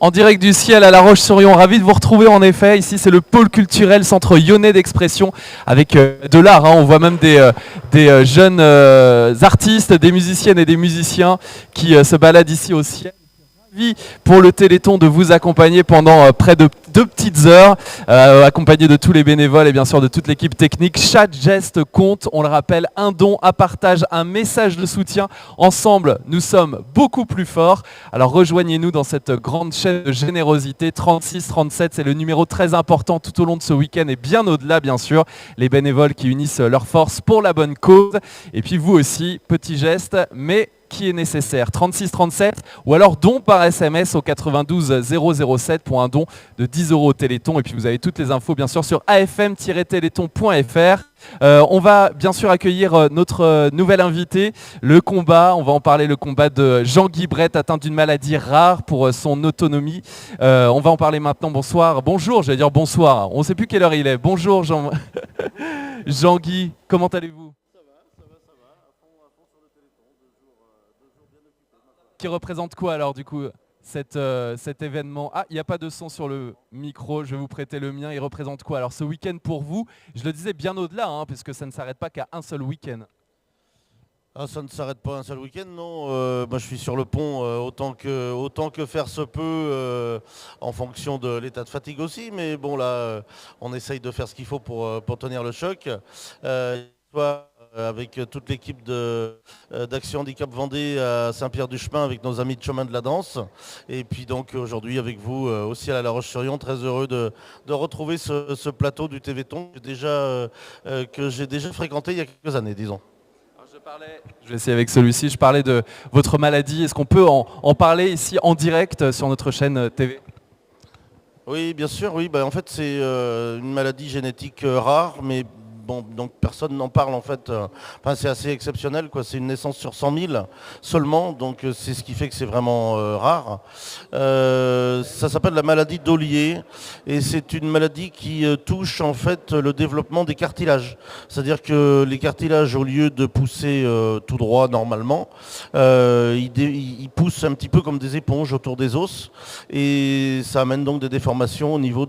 En direct du ciel à La Roche-sur-Yon, ravi de vous retrouver en effet. Ici c'est le pôle culturel Centre Yonnais d'expression avec de l'art. On voit même des jeunes artistes, des musiciennes et des musiciens qui se baladent ici au ciel. Pour le Téléthon de vous accompagner pendant près de 2 petites heures, accompagné de tous les bénévoles et bien sûr de toute l'équipe technique. Chaque geste compte, on le rappelle, un don, un partage, un message de soutien. Ensemble, nous sommes beaucoup plus forts. Alors rejoignez-nous dans cette grande chaîne de générosité. 36-37, c'est le numéro très important tout au long de ce week-end et bien au-delà bien sûr. Les bénévoles qui unissent leurs forces pour la bonne cause. Et puis vous aussi, petit geste, mais qui est nécessaire, 36-37 ou alors don par SMS au 92 007 pour un don de 10 € au Téléthon. Et puis vous avez toutes les infos bien sûr sur afm-téléthon.fr. On va bien sûr accueillir notre nouvel invité, le combat, on va en parler, le combat de Jean-Guy Brett, atteint d'une maladie rare pour son autonomie. On va en parler maintenant, bonjour, j'allais dire bonsoir, on ne sait plus quelle heure il est. Bonjour Jean-Guy, comment allez-vous? Qui représente quoi alors du coup cet événement? Ah, il n'y a pas de son sur le micro, je vais vous prêter le mien. Il représente quoi alors ce week-end pour vous? Je le disais bien au-delà, puisque ça ne s'arrête pas qu'à un seul week-end. Ah, ça ne s'arrête pas un seul week-end, non. Moi, je suis sur le pont autant que faire se peut, en fonction de l'état de fatigue aussi. Mais bon, là, on essaye de faire ce qu'il faut pour tenir le choc. Avec toute l'équipe d'Action Handicap Vendée à Saint-Pierre-du-Chemin avec nos amis de Chemin de la Danse. Et puis donc aujourd'hui avec vous aussi à La Roche-sur-Yon, très heureux de retrouver ce plateau du Téléthon que j'ai déjà fréquenté il y a quelques années, disons. Je vais essayer avec celui-ci, je parlais de votre maladie. Est-ce qu'on peut en parler ici en direct sur notre chaîne TV? Oui, bien sûr, oui. En fait, c'est une maladie génétique rare, mais bon, donc personne n'en parle en fait. Enfin, c'est assez exceptionnel, quoi. C'est une naissance sur 100 000 seulement, donc c'est ce qui fait que c'est vraiment rare. Ça s'appelle la maladie d'Ollier et c'est une maladie qui touche en fait le développement des cartilages. C'est-à-dire que les cartilages, au lieu de pousser tout droit normalement, ils poussent un petit peu comme des éponges autour des os et ça amène donc des déformations au niveau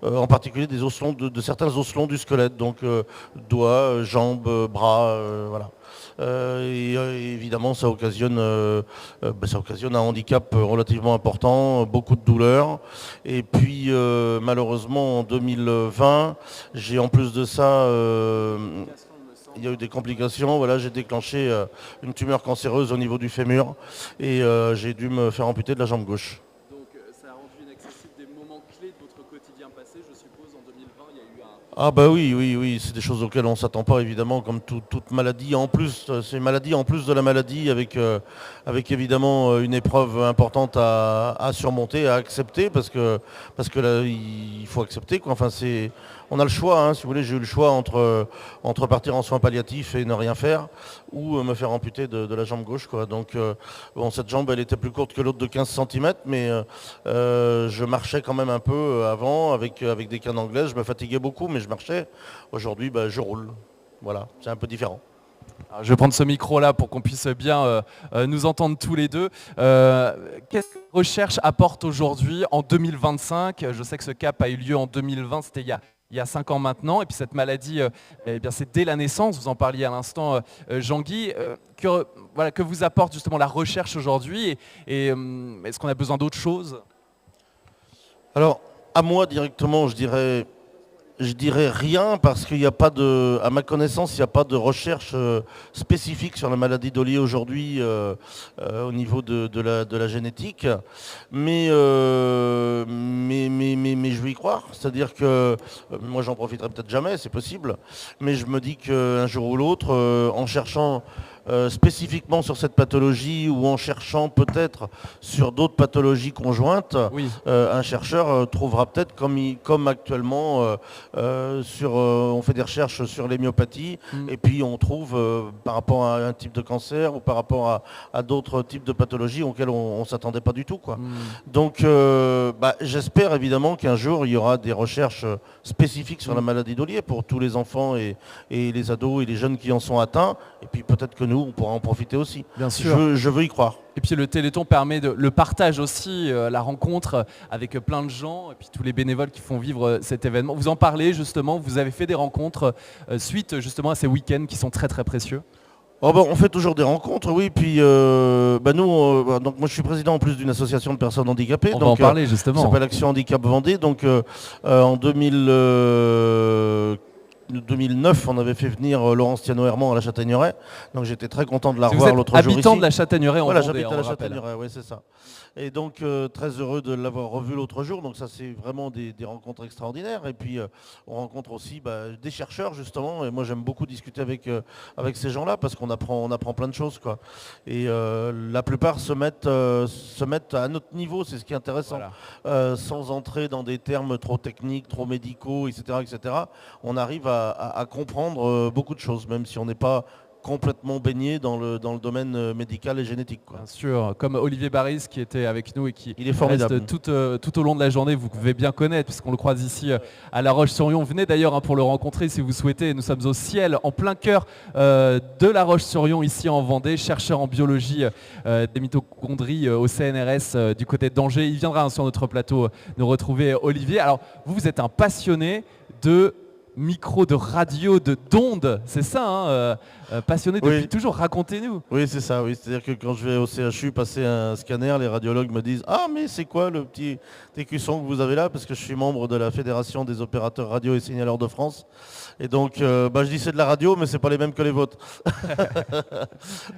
en particulier des os longs, de certains os longs du squelette. Donc doigts, jambes, bras, voilà. Et évidemment, ça occasionne un handicap relativement important, beaucoup de douleurs. Et puis, malheureusement, en 2020, j'ai en plus de ça, il y a eu des complications. Voilà, j'ai déclenché une tumeur cancéreuse au niveau du fémur et j'ai dû me faire amputer de la jambe gauche. Ah bah oui, c'est des choses auxquelles on ne s'attend pas évidemment, comme toute maladie. En plus, c'est une maladie en plus de la maladie, avec évidemment une épreuve importante à surmonter, à accepter, parce que là, il faut accepter, quoi. Enfin, on a le choix, si vous voulez, j'ai eu le choix entre partir en soins palliatifs et ne rien faire, ou me faire amputer de la jambe gauche, quoi. Donc bon, cette jambe, elle était plus courte que l'autre de 15 cm, mais je marchais quand même un peu avant avec des cannes anglaises. Je me fatiguais beaucoup, mais je marchais. Aujourd'hui, je roule. Voilà, c'est un peu différent. Alors, je vais prendre ce micro-là pour qu'on puisse bien nous entendre tous les deux. Qu'est-ce que la recherche apporte aujourd'hui en 2025? Je sais que ce cap a eu lieu en 2020, c'était il y a 5 ans maintenant. Et puis cette maladie, c'est dès la naissance, vous en parliez à l'instant, Jean-Guy. Que vous apporte justement la recherche aujourd'hui et est-ce qu'on a besoin d'autre chose? Alors, à moi directement, je dirais rien parce qu'il n'y a pas à ma connaissance, il n'y a pas de recherche spécifique sur la maladie d'Ollier aujourd'hui au niveau de la génétique. Mais je veux y croire. C'est-à-dire que moi, j'en profiterai peut-être jamais, c'est possible. Mais je me dis qu'un jour ou l'autre, en cherchant spécifiquement sur cette pathologie ou en cherchant peut-être sur d'autres pathologies conjointes, oui. Un chercheur trouvera peut-être comme actuellement on fait des recherches sur les myopathies et puis on trouve par rapport à un type de cancer ou par rapport à d'autres types de pathologies auxquelles on ne s'attendait pas du tout, quoi. Donc j'espère évidemment qu'un jour il y aura des recherches spécifiques sur la maladie d'Ollier pour tous les enfants et les ados et les jeunes qui en sont atteints, et puis peut-être que nous, on pourra en profiter aussi. Bien sûr. Je veux y croire. Et puis le Téléthon permet le partage aussi, la rencontre avec plein de gens, et puis tous les bénévoles qui font vivre cet événement. Vous en parlez justement, vous avez fait des rencontres suite justement à ces week-ends qui sont très très précieux. On fait toujours des rencontres, oui. Puis nous, donc moi je suis président en plus d'une association de personnes handicapées. On va en parler justement. Ça s'appelle Action Handicap Vendée. Donc en 2009, on avait fait venir Laurence Thiano-Herman à la Châtaigneraie. Donc j'étais très content de la revoir l'autre jour ici. Habitant de la Châtaigneraie en Voilà, Vendée, j'habite à la on rappelle. Châtaigneraie, oui, c'est ça. Et donc très heureux de l'avoir revu l'autre jour. Donc ça c'est vraiment des rencontres extraordinaires. Et puis on rencontre aussi des chercheurs justement. Et moi j'aime beaucoup discuter avec ces gens-là parce qu'on apprend plein de choses, quoi. Et la plupart se mettent à notre niveau, c'est ce qui est intéressant. Voilà. Sans entrer dans des termes trop techniques, trop médicaux, etc. etc. On arrive à comprendre beaucoup de choses, même si on n'est pas complètement baigné dans le domaine médical et génétique, quoi. Bien sûr, comme Olivier Baris qui était avec nous et qui il est formidable. Reste tout au long de la journée, vous pouvez bien connaître puisqu'on le croise ici à La Roche-sur-Yon. Venez d'ailleurs pour le rencontrer si vous souhaitez. Nous sommes au ciel, en plein cœur de La Roche-sur-Yon, ici en Vendée, chercheur en biologie des mitochondries au CNRS du côté d'Angers. Il viendra sur notre plateau nous retrouver, Olivier. Alors, vous êtes un passionné de micro, de radio, d'ondes, c'est ça, passionné depuis toujours, racontez-nous. Oui, c'est ça, oui. C'est-à-dire que quand je vais au CHU passer un scanner, les radiologues me disent « Ah, mais c'est quoi le petit écusson que vous avez là » parce que je suis membre de la Fédération des opérateurs radio et signaleurs de France. Et donc, je dis c'est de la radio, mais c'est pas les mêmes que les vôtres.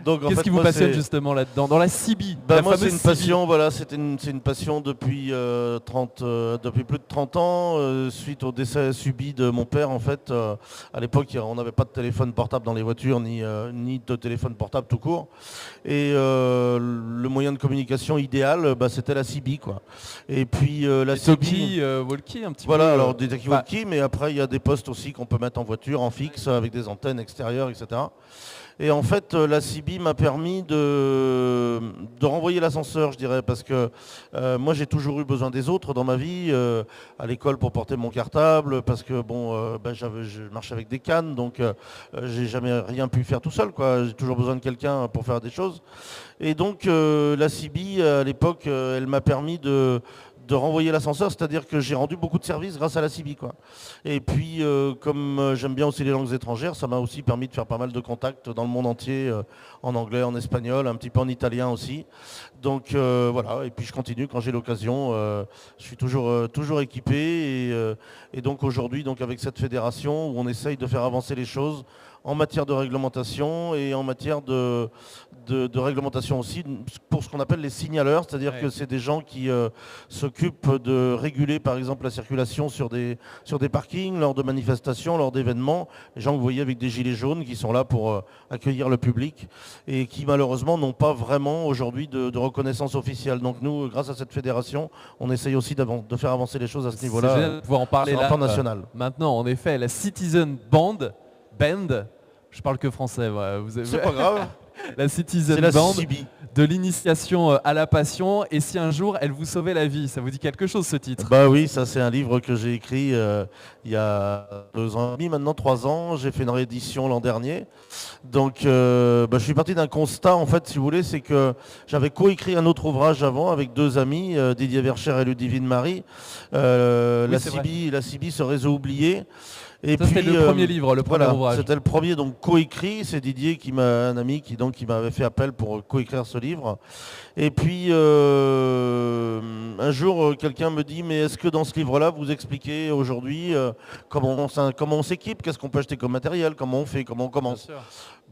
Qu'est-ce qui vous passionne justement là-dedans, dans la CB? Moi, c'est une passion, voilà, c'est une passion depuis plus de 30 ans, suite au décès subi de mon père, en fait. À l'époque, on n'avait pas de téléphone portable dans les voitures, ni de téléphone portable tout court. Et le moyen de communication idéal, c'était la CB, quoi. Et puis la CB... walkie un petit peu. Voilà, alors des talkie-walkie, mais après, il y a des postes aussi qu'on peut mettre en voiture, en fixe, avec des antennes extérieures, etc. Et en fait, la CB m'a permis de renvoyer l'ascenseur, je dirais, parce que moi, j'ai toujours eu besoin des autres dans ma vie, à l'école pour porter mon cartable, parce que je marche avec des cannes, donc j'ai jamais rien pu faire tout seul, quoi. J'ai toujours besoin de quelqu'un pour faire des choses. Et donc, la CB, à l'époque, elle m'a permis de renvoyer l'ascenseur, c'est-à-dire que j'ai rendu beaucoup de services grâce à la CB, quoi. Et puis, comme j'aime bien aussi les langues étrangères, ça m'a aussi permis de faire pas mal de contacts dans le monde entier, en anglais, en espagnol, un petit peu en italien aussi. Donc voilà, et puis je continue quand j'ai l'occasion. Je suis toujours équipé. Et donc aujourd'hui, avec cette fédération où on essaye de faire avancer les choses en matière de réglementation et en matière de réglementation aussi pour ce qu'on appelle les signaleurs, c'est-à-dire que c'est des gens qui s'occupent de réguler par exemple la circulation sur des parkings, lors de manifestations, lors d'événements, les gens que vous voyez avec des gilets jaunes qui sont là pour accueillir le public et qui malheureusement n'ont pas vraiment aujourd'hui de reconnaissance officielle. Donc nous, grâce à cette fédération, on essaye aussi de faire avancer les choses à ce niveau-là. C'est génial de pouvoir en parler là, national. Maintenant, en effet, la Citizen Band, je parle que français. C'est pas grave. La Citizen Band de l'initiation à la passion. Et si un jour elle vous sauvait la vie, ça vous dit quelque chose ce titre? Bah oui, ça c'est un livre que j'ai écrit il y a 2 ans et demi, maintenant 3 ans. J'ai fait une réédition l'an dernier. Donc je suis parti d'un constat en fait, si vous voulez, c'est que j'avais coécrit un autre ouvrage avant avec 2 amis, Didier Vercher et Ludivine Marie. La CB se réseau oublié. Et ça, c'était le premier livre, le premier ouvrage. C'était le premier, donc coécrit. C'est Didier un ami qui m'avait fait appel pour coécrire ce livre. Et puis un jour, quelqu'un me dit, mais est-ce que dans ce livre-là, vous expliquez aujourd'hui comment on s'équipe, qu'est-ce qu'on peut acheter comme matériel, comment on fait, comment on commence?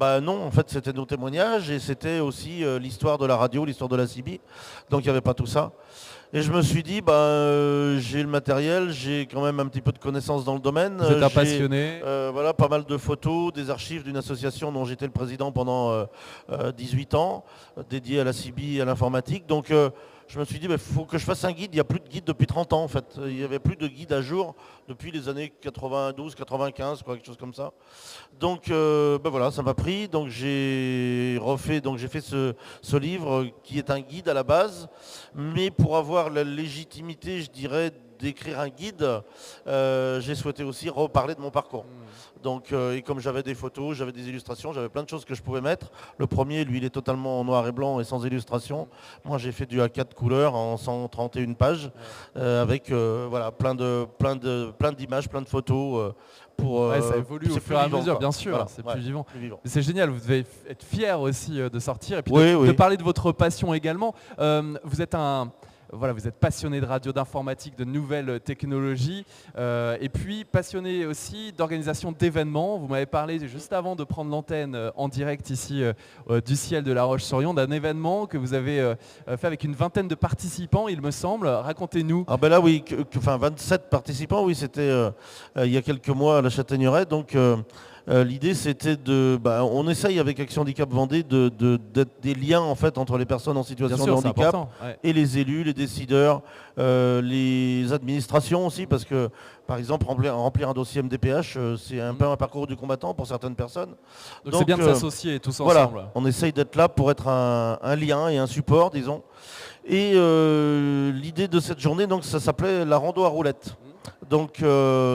Non, en fait, c'était nos témoignages et c'était aussi l'histoire de la radio, l'histoire de la CB. Donc il n'y avait pas tout ça. Et je me suis dit, j'ai le matériel, j'ai quand même un petit peu de connaissances dans le domaine. Vous êtes un passionné. Voilà, pas mal de photos, des archives d'une association dont j'étais le président pendant 18 ans, dédiée à la CB et à l'informatique. Donc je me suis dit, il faut que je fasse un guide. Il n'y a plus de guide depuis 30 ans en fait. Il n'y avait plus de guide à jour depuis les années 92, 95, quelque chose comme ça. Donc voilà, ça m'a pris. Donc j'ai fait ce livre qui est un guide à la base, mais pour avoir la légitimité, je dirais, d'écrire un guide, j'ai souhaité aussi reparler de mon parcours. Donc, et comme j'avais des photos, j'avais des illustrations, j'avais plein de choses que je pouvais mettre. Le premier, lui, il est totalement en noir et blanc et sans illustration. Moi, j'ai fait du A4 couleur en 131 pages, avec voilà, plein d'images, plein de photos. Ça évolue au fur et à mesure, bien sûr, voilà, c'est plus vivant. plus vivant. C'est génial, vous devez être fier aussi de sortir et puis Oui, de oui. parler de votre passion également. Vous êtes vous êtes passionné de radio, d'informatique, de nouvelles technologies et puis passionné aussi d'organisation d'événements. Vous m'avez parlé juste avant de prendre l'antenne en direct ici du ciel de La Roche-sur-Yon d'un événement que vous avez fait avec une vingtaine de participants, il me semble. Racontez-nous. Ah ben là oui, 27 participants, oui, c'était il y a quelques mois à la Châtaigneraie. Donc l'idée c'était on essaye avec Action Handicap Vendée d'être des liens en fait entre les personnes en situation de handicap et les élus, les décideurs, les administrations aussi, parce que par exemple remplir un dossier MDPH, c'est un peu un parcours du combattant pour certaines personnes. Donc c'est bien de s'associer tous ensemble. Voilà, on essaye d'être là pour être un lien et un support, disons. Et l'idée de cette journée, donc, ça s'appelait la rando à roulettes. Donc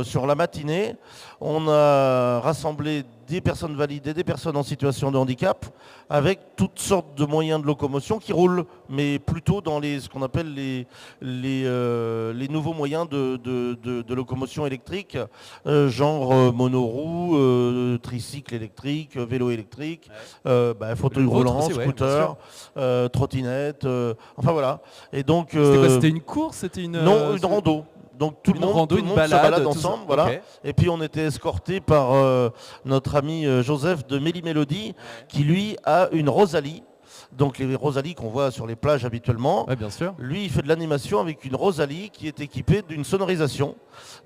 sur la matinée, on a rassemblé des personnes valides et des personnes en situation de handicap avec toutes sortes de moyens de locomotion qui roulent, mais plutôt dans ce qu'on appelle les nouveaux moyens de locomotion électrique, genre monoroue, tricycle électrique, vélo électrique, fauteuil roulant, aussi, scooter, trottinette, enfin voilà. Et donc c'était une course, non, une rando. Donc tout le monde se balade ensemble, voilà. Okay. Et puis on était escorté par notre ami Joseph de Méli-Mélodie, qui lui a une Rosalie. Donc les Rosalies qu'on voit sur les plages habituellement. Ouais, bien sûr. Lui, il fait de l'animation avec une Rosalie qui est équipée d'une sonorisation.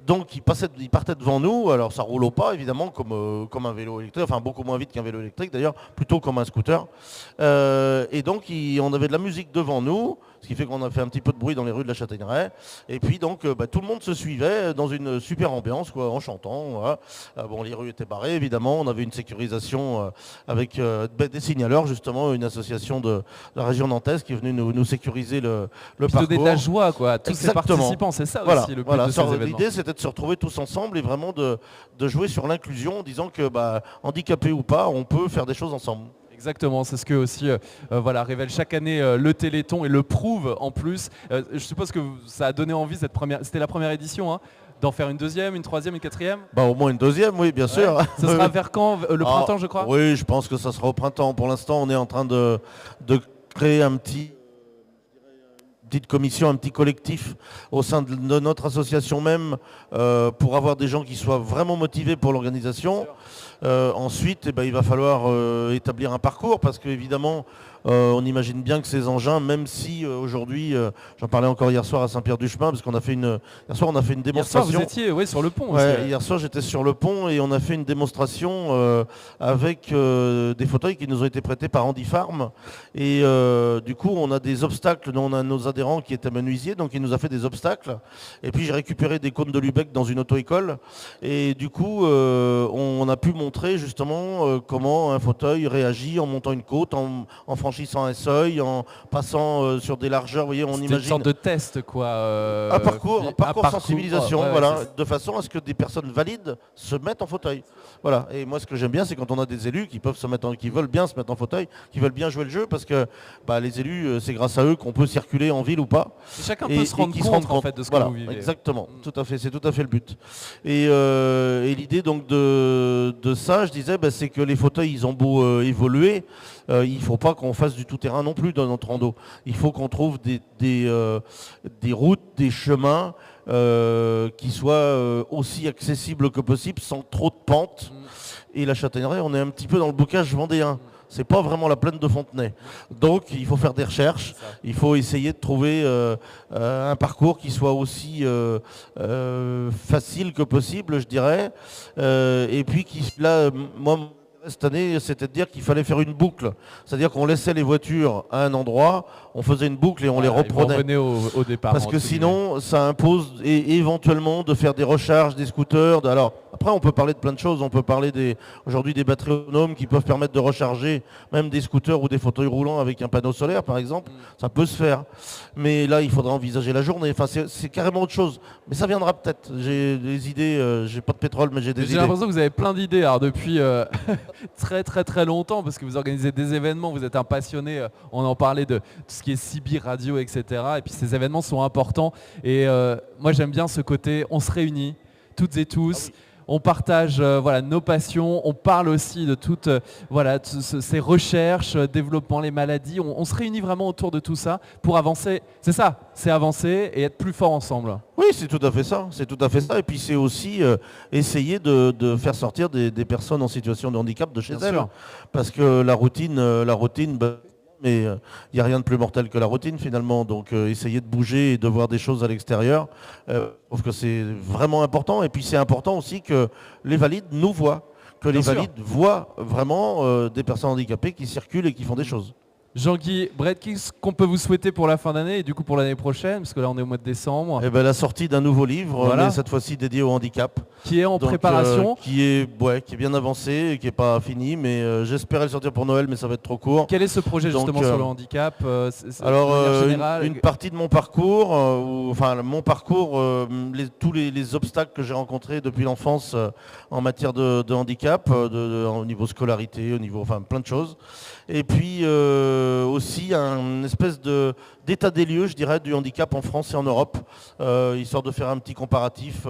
Donc il partait devant nous, alors ça roule au pas évidemment comme un vélo électrique, enfin beaucoup moins vite qu'un vélo électrique d'ailleurs, plutôt comme un scooter. Et donc on avait de la musique devant nous, ce qui fait qu'on a fait un petit peu de bruit dans les rues de la Châtaigneraie. Et puis donc tout le monde se suivait dans une super ambiance, quoi, en chantant. Voilà. Les rues étaient barrées évidemment, on avait une sécurisation avec des signaleurs justement, une association de la région nantaise qui est venue nous sécuriser le parcours. Donner de la joie quoi, à tous ces participants, c'est ça aussi le but de ces événements. L'idée c'était de se retrouver tous ensemble et vraiment de jouer sur l'inclusion en disant que handicapé ou pas, on peut faire des choses ensemble. Exactement, c'est ce que aussi révèle chaque année le Téléthon et le prouve en plus. Je suppose que ça a donné envie, c'était la première édition, hein, d'en faire une deuxième, une troisième, une quatrième. Au moins une deuxième, oui, bien sûr. Ça sera vers quand? Le printemps, je crois. Oui, je pense que ça sera au printemps. Pour l'instant, on est en train de créer une petite commission, un petit collectif au sein de notre association même pour avoir des gens qui soient vraiment motivés pour l'organisation. Ensuite, il va falloir établir un parcours parce qu'évidemment, on imagine bien que ces engins, même si aujourd'hui, j'en parlais encore hier soir à Saint-Pierre-du-Chemin, parce qu'on a fait hier soir on a fait une démonstration. Hier soir vous étiez sur le pont. Hier soir j'étais sur le pont et on a fait une démonstration avec des fauteuils qui nous ont été prêtés par Andy Farm. Et du coup, on a des obstacles. On a nos adhérents qui étaient menuisiers, donc il nous a fait des obstacles. Et puis j'ai récupéré des cônes de Lubeck dans une auto-école. Et du coup, on a pu montrer justement comment un fauteuil réagit en montant une côte, en franchissant un seuil, en passant sur des largeurs. Vous voyez, on imagine une sorte de test, quoi. Un parcours sensibilisation, de façon à ce que des personnes valides se mettent en fauteuil. Voilà. Et moi, ce que j'aime bien, c'est quand on a des élus qui veulent bien se mettre en fauteuil, qui veulent bien jouer le jeu, parce que les élus, c'est grâce à eux qu'on peut circuler en ville ou pas. Et chacun peut se rendre compte en fait de ce que vous vivez. Exactement, tout à fait, c'est tout à fait le but. Et l'idée donc de ça, je disais, c'est que les fauteuils, ils ont beau évoluer, il ne faut pas qu'on fasse du tout-terrain non plus dans notre rando. Il faut qu'on trouve des routes, des chemins qui soient aussi accessibles que possible, sans trop de pentes. Et la Châtaigneraie, on est un petit peu dans le bocage vendéen. C'est pas vraiment la plaine de Fontenay. Donc il faut faire des recherches, il faut essayer de trouver un parcours qui soit aussi facile que possible, je dirais. Et puis moi, cette année, c'était de dire qu'il fallait faire une boucle. C'est-à-dire qu'on laissait les voitures à un endroit, on faisait une boucle et on les reprenait. On revenait au départ. Parce que sinon, ça impose éventuellement de faire des recharges des scooters. Alors, après, on peut parler de plein de choses. On peut parler aujourd'hui des batteries autonomes qui peuvent permettre de recharger même des scooters ou des fauteuils roulants avec un panneau solaire, par exemple. Ça peut se faire. Mais là, il faudra envisager la journée. Enfin, c'est carrément autre chose. Mais ça viendra peut-être. J'ai des idées. J'ai pas de pétrole, mais j'ai des idées. J'ai l'impression que vous avez plein d'idées depuis très très très longtemps, parce que vous organisez des événements, vous êtes un passionné, on en parlait de tout ce qui est CB radio, etc. Et puis ces événements sont importants. Et moi j'aime bien ce côté, on se réunit toutes et tous. Ah oui. On partage nos passions, on parle aussi de toutes ces recherches, développement les maladies. On se réunit vraiment autour de tout ça pour avancer. C'est ça, c'est avancer et être plus fort ensemble. Oui, c'est tout à fait ça. C'est tout à fait ça. Et puis c'est aussi essayer de faire sortir des personnes en situation de handicap de chez elles. Parce que la routine, mais il n'y a rien de plus mortel que la routine finalement. Donc essayer de bouger et de voir des choses à l'extérieur, je trouve que c'est vraiment important. Et puis c'est important aussi que les valides nous voient, que les valides voient vraiment des personnes handicapées qui circulent et qui font des choses. Jean-Guy Bret, qu'est-ce qu'on peut vous souhaiter pour la fin d'année et du coup pour l'année prochaine, parce que là on est au mois de décembre? La sortie d'un nouveau livre, mais cette fois-ci dédié au handicap. Qui est en préparation, qui est bien avancé, qui n'est pas fini, mais j'espérais le sortir pour Noël, mais ça va être trop court. Quel est ce projet justement sur le handicap? Une partie de mon parcours, tous les obstacles que j'ai rencontrés depuis l'enfance en matière de handicap, au niveau scolarité, au niveau plein de choses. Et puis aussi un espèce d'état des lieux, je dirais, du handicap en France et en Europe, histoire de faire un petit comparatif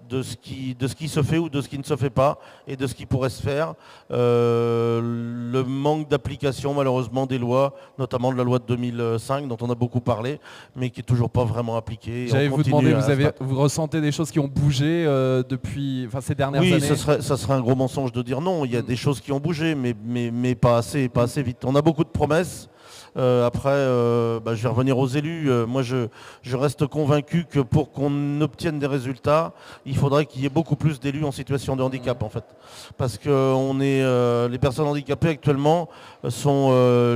de ce qui se fait ou de ce qui ne se fait pas et de ce qui pourrait se faire. Le manque d'application malheureusement des lois, notamment de la loi de 2005 dont on a beaucoup parlé, mais qui n'est toujours pas vraiment appliquée. J'allais vous demander, vous ressentez des choses qui ont bougé depuis ces dernières années? Oui, ça serait un gros mensonge de dire non. Il y a des choses qui ont bougé, mais pas assez vite. On a beaucoup de promesses. Je vais revenir aux élus. Moi, je reste convaincu que pour qu'on obtienne des résultats, il faudrait qu'il y ait beaucoup plus d'élus en situation de handicap, en fait. Parce que les personnes handicapées actuellement sont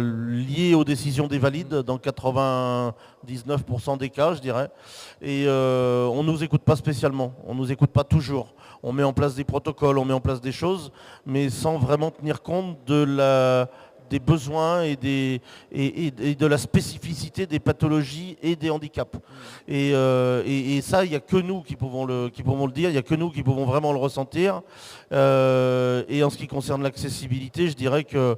liées aux décisions des valides dans 99% des cas, je dirais. Et on ne nous écoute pas spécialement. On ne nous écoute pas toujours. On met en place des protocoles, on met en place des choses, mais sans vraiment tenir compte des besoins et de la spécificité des pathologies et des handicaps. Et ça, il n'y a que nous qui pouvons le dire, il n'y a que nous qui pouvons vraiment le ressentir. Et en ce qui concerne l'accessibilité, je dirais qu'il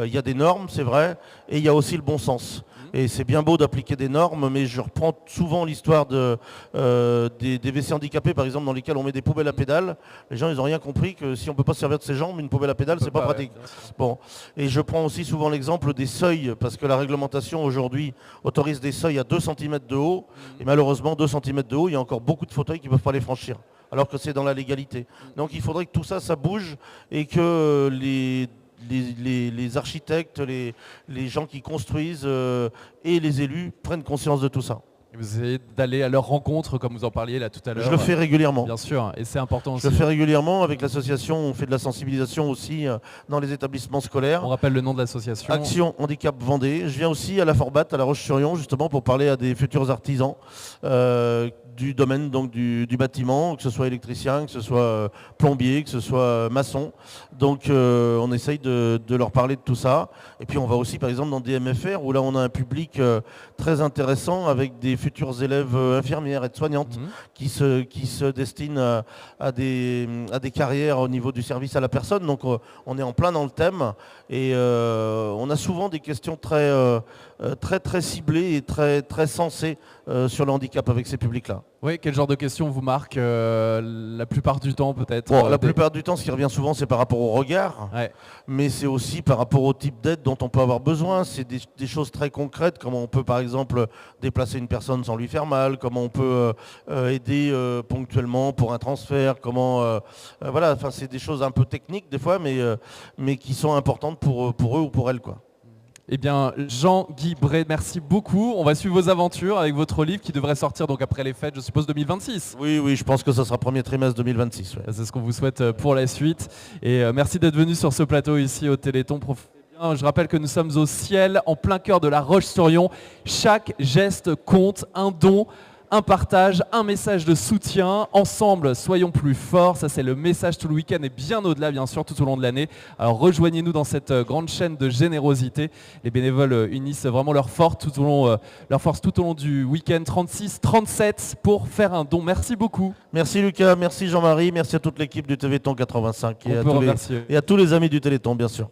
y a des normes, c'est vrai, et il y a aussi le bon sens. Et c'est bien beau d'appliquer des normes, mais je reprends souvent l'histoire des WC handicapés, par exemple, dans lesquels on met des poubelles à pédales. Les gens, ils n'ont rien compris que si on ne peut pas se servir de ses jambes, une poubelle à pédales, c'est pas pratique. Bon. Et je prends aussi souvent l'exemple des seuils, parce que la réglementation aujourd'hui autorise des seuils à 2 cm de haut, et malheureusement 2 cm de haut, il y a encore beaucoup de fauteuils qui ne peuvent pas les franchir, alors que c'est dans la légalité. Donc il faudrait que tout ça, ça bouge, et que les architectes, les gens qui construisent et les élus prennent conscience de tout ça. Vous essayez d'aller à leur rencontre, comme vous en parliez là tout à l'heure. Je le fais régulièrement. Bien sûr, et c'est important aussi. Je le fais régulièrement avec l'association, on fait de la sensibilisation aussi dans les établissements scolaires. On rappelle le nom de l'association. Action Handicap Vendée. Je viens aussi à la Forbat, à La Roche-sur-Yon, justement pour parler à des futurs artisans du domaine donc du bâtiment, que ce soit électricien, que ce soit plombier, que ce soit maçon. Donc on essaye de leur parler de tout ça. Et puis on va aussi par exemple dans des MFR où là on a un public très intéressant avec des futurs élèves infirmières, aides-soignantes qui se destinent à des carrières au niveau du service à la personne. Donc on est en plein dans le thème et on a souvent des questions très ciblées et très sensées sur le handicap avec ces publics-là. Oui, quel genre de questions vous marquent la plupart du temps peut-être? La plupart du temps, ce qui revient souvent, c'est par rapport au regard, mais c'est aussi par rapport au type d'aide dont on peut avoir besoin. C'est des choses très concrètes, comment on peut par exemple déplacer une personne sans lui faire mal, comment on peut aider ponctuellement pour un transfert, c'est des choses un peu techniques des fois, mais qui sont importantes pour eux ou pour elles, quoi. Eh bien, Jean-Guy Bray, merci beaucoup. On va suivre vos aventures avec votre livre qui devrait sortir donc après les fêtes, je suppose 2026. Oui, oui, je pense que ça sera premier trimestre 2026. Ouais. C'est ce qu'on vous souhaite pour la suite. Et merci d'être venu sur ce plateau ici au Téléthon. Profitez bien. Je rappelle que nous sommes au ciel, en plein cœur de la Roche-sur-Yon. Chaque geste compte, un don, un partage, un message de soutien. Ensemble, soyons plus forts. Ça, c'est le message tout le week-end et bien au-delà, bien sûr, tout au long de l'année. Alors, rejoignez-nous dans cette grande chaîne de générosité. Les bénévoles unissent vraiment leur force tout au long du week-end 36-37 pour faire un don. Merci beaucoup. Merci Lucas, merci Jean-Marie, merci à toute l'équipe du Téléthon 85 et à tous les amis du Téléthon, bien sûr.